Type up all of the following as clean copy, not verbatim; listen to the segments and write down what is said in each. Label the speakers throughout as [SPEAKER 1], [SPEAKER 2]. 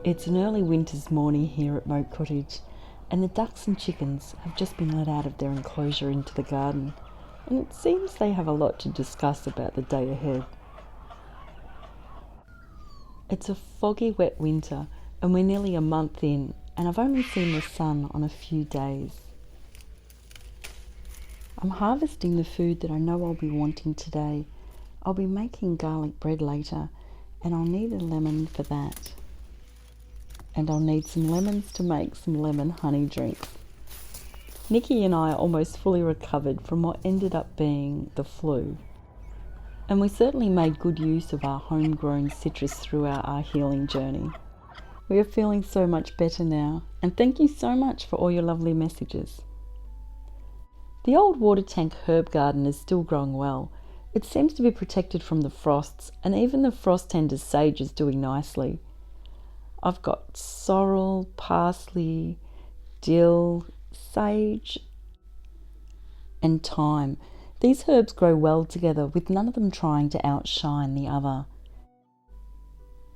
[SPEAKER 1] It's an early winter's morning here at Moat Cottage, and the ducks and chickens have just been let out of their enclosure into the garden, and it seems they have a lot to discuss about the day ahead. It's a foggy, wet winter, and we're nearly a month in, and I've only seen the sun on a few days. I'm harvesting the food that I know I'll be wanting today. I'll be making garlic bread later, and I'll need a lemon for that. And I'll need some lemons to make some lemon honey drinks. Nikki and I are almost fully recovered from what ended up being the flu. And we certainly made good use of our homegrown citrus throughout our healing journey. We are feeling so much better now, and thank you so much for all your lovely messages. The old water tank herb garden is still growing well. It seems to be protected from the frosts, and even the frost-tender sage is doing nicely. I've got sorrel, parsley, dill, sage, and thyme. These herbs grow well together, with none of them trying to outshine the other.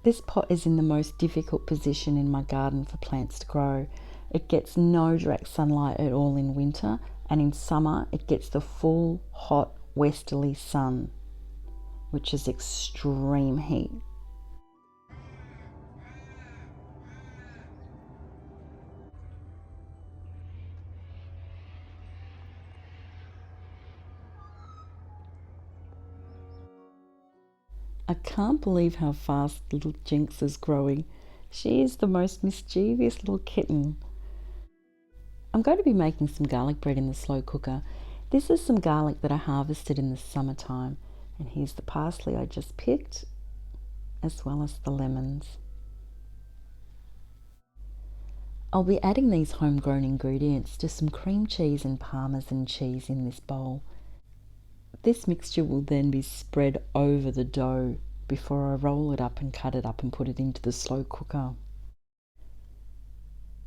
[SPEAKER 1] This pot is in the most difficult position in my garden for plants to grow. It gets no direct sunlight at all in winter, and in summer it gets the full, hot, westerly sun, which is extreme heat. I can't believe how fast little Jinx is growing. She is the most mischievous little kitten. I'm going to be making some garlic bread in the slow cooker. This is some garlic that I harvested in the summertime. And here's the parsley I just picked, as well as the lemons. I'll be adding these homegrown ingredients to some cream cheese and Parmesan cheese in this bowl. This mixture will then be spread over the dough before I roll it up and cut it up and put it into the slow cooker.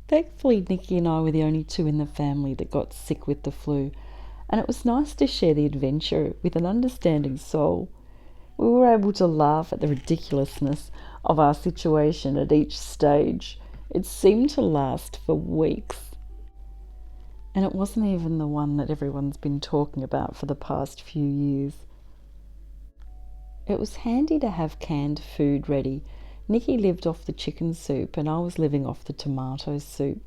[SPEAKER 1] Thankfully, Nikki and I were the only two in the family that got sick with the flu, and it was nice to share the adventure with an understanding soul. We were able to laugh at the ridiculousness of our situation at each stage. It seemed to last for weeks. And it wasn't even the one that everyone's been talking about for the past few years. It was handy to have canned food ready. Nikki lived off the chicken soup and I was living off the tomato soup.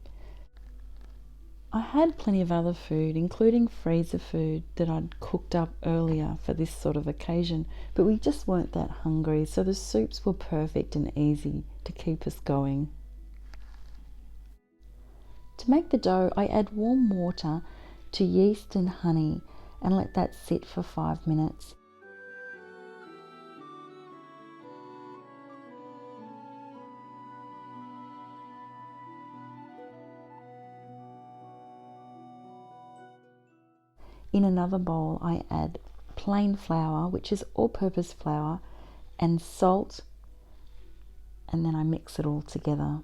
[SPEAKER 1] I had plenty of other food, including freezer food that I'd cooked up earlier for this sort of occasion, but we just weren't that hungry, so the soups were perfect and easy to keep us going. To make the dough, I add warm water to yeast and honey and let that sit for 5 minutes. In another bowl, I add plain flour, which is all-purpose flour, and salt, and then I mix it all together.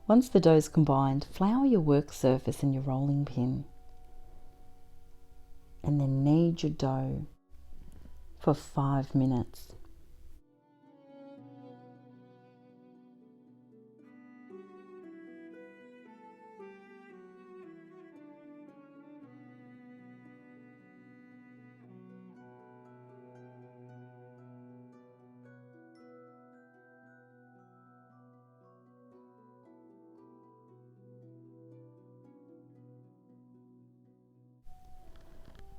[SPEAKER 1] Once the dough's combined, flour your work surface and your rolling pin, and then knead your dough for 5 minutes.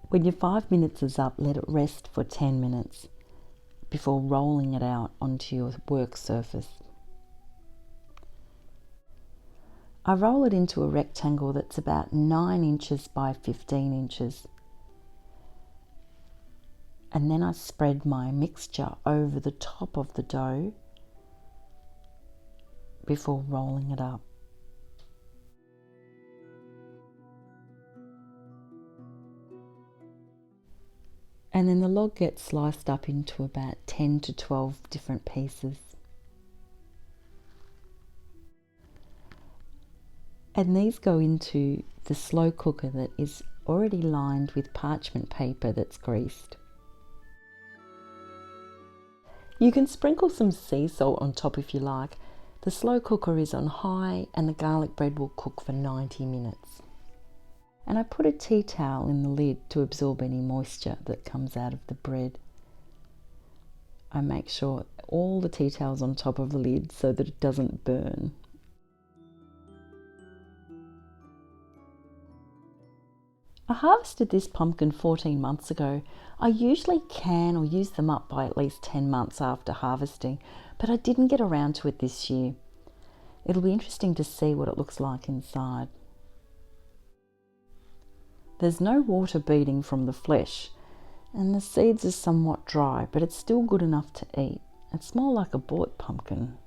[SPEAKER 1] When your 5 minutes is up, let it rest for 10 minutes before rolling it out onto your work surface. I roll it into a rectangle that's about 9 inches by 15 inches. And then I spread my mixture over the top of the dough before rolling it up. And then the log gets sliced up into about 10 to 12 different pieces. And these go into the slow cooker that is already lined with parchment paper that's greased. You can sprinkle some sea salt on top if you like. The slow cooker is on high and the garlic bread will cook for 90 minutes. And I put a tea towel in the lid to absorb any moisture that comes out of the bread. I make sure all the tea towel's on top of the lid so that it doesn't burn. I harvested this pumpkin 14 months ago. I usually can or use them up by at least 10 months after harvesting, but I didn't get around to it this year. It'll be interesting to see what it looks like inside. There's no water beading from the flesh, and the seeds are somewhat dry, but it's still good enough to eat. It's more like a bought pumpkin.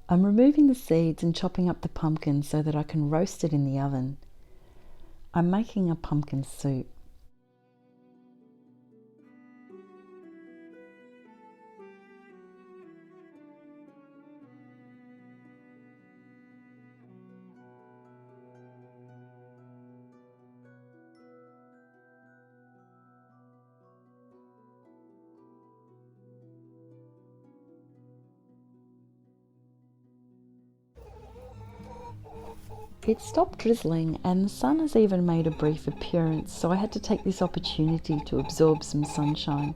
[SPEAKER 1] I'm removing the seeds and chopping up the pumpkin so that I can roast it in the oven. I'm making a pumpkin soup. It stopped drizzling and the sun has even made a brief appearance, so I had to take this opportunity to absorb some sunshine.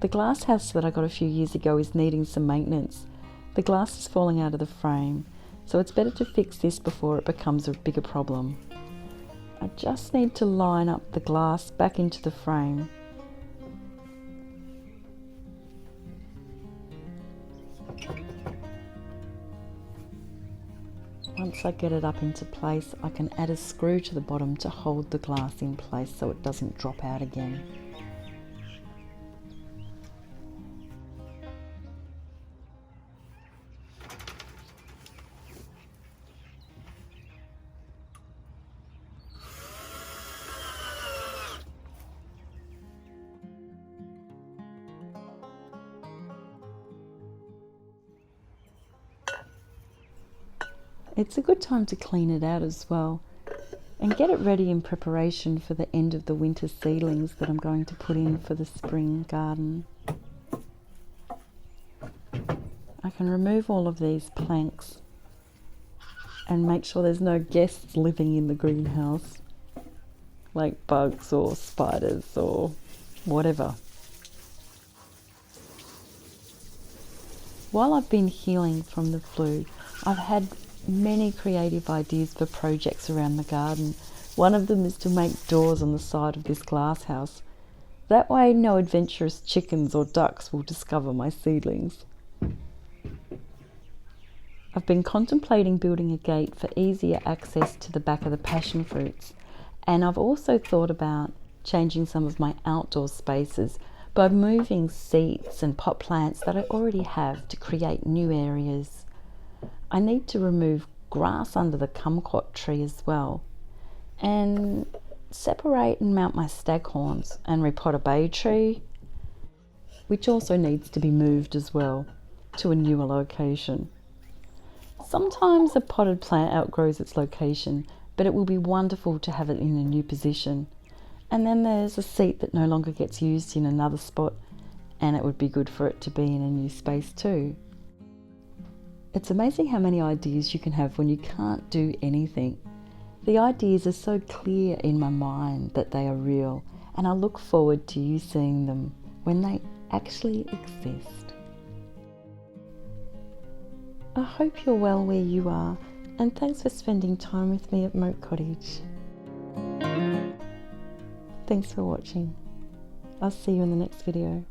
[SPEAKER 1] The glass house that I got a few years ago is needing some maintenance. The glass is falling out of the frame, so it's better to fix this before it becomes a bigger problem. I just need to line up the glass back into the frame. Once I get it up into place, I can add a screw to the bottom to hold the glass in place so it doesn't drop out again. It's a good time to clean it out as well and get it ready in preparation for the end of the winter seedlings that I'm going to put in for the spring garden. I can remove all of these planks and make sure there's no guests living in the greenhouse, like bugs or spiders or whatever. While I've been healing from the flu, I've had many creative ideas for projects around the garden. One of them is to make doors on the side of this glass house. That way no adventurous chickens or ducks will discover my seedlings. I've been contemplating building a gate for easier access to the back of the passion fruits, and I've also thought about changing some of my outdoor spaces by moving seats and pot plants that I already have to create new areas. I need to remove grass under the kumquat tree as well, and separate and mount my staghorns and repot a bay tree, which also needs to be moved as well to a newer location. Sometimes a potted plant outgrows its location, but it will be wonderful to have it in a new position. And then there's a seat that no longer gets used in another spot, and it would be good for it to be in a new space too. It's amazing how many ideas you can have when you can't do anything. The ideas are so clear in my mind that they are real, and I look forward to you seeing them when they actually exist. I hope you're well where you are, and thanks for spending time with me at Moat Cottage. Thanks for watching. I'll see you in the next video.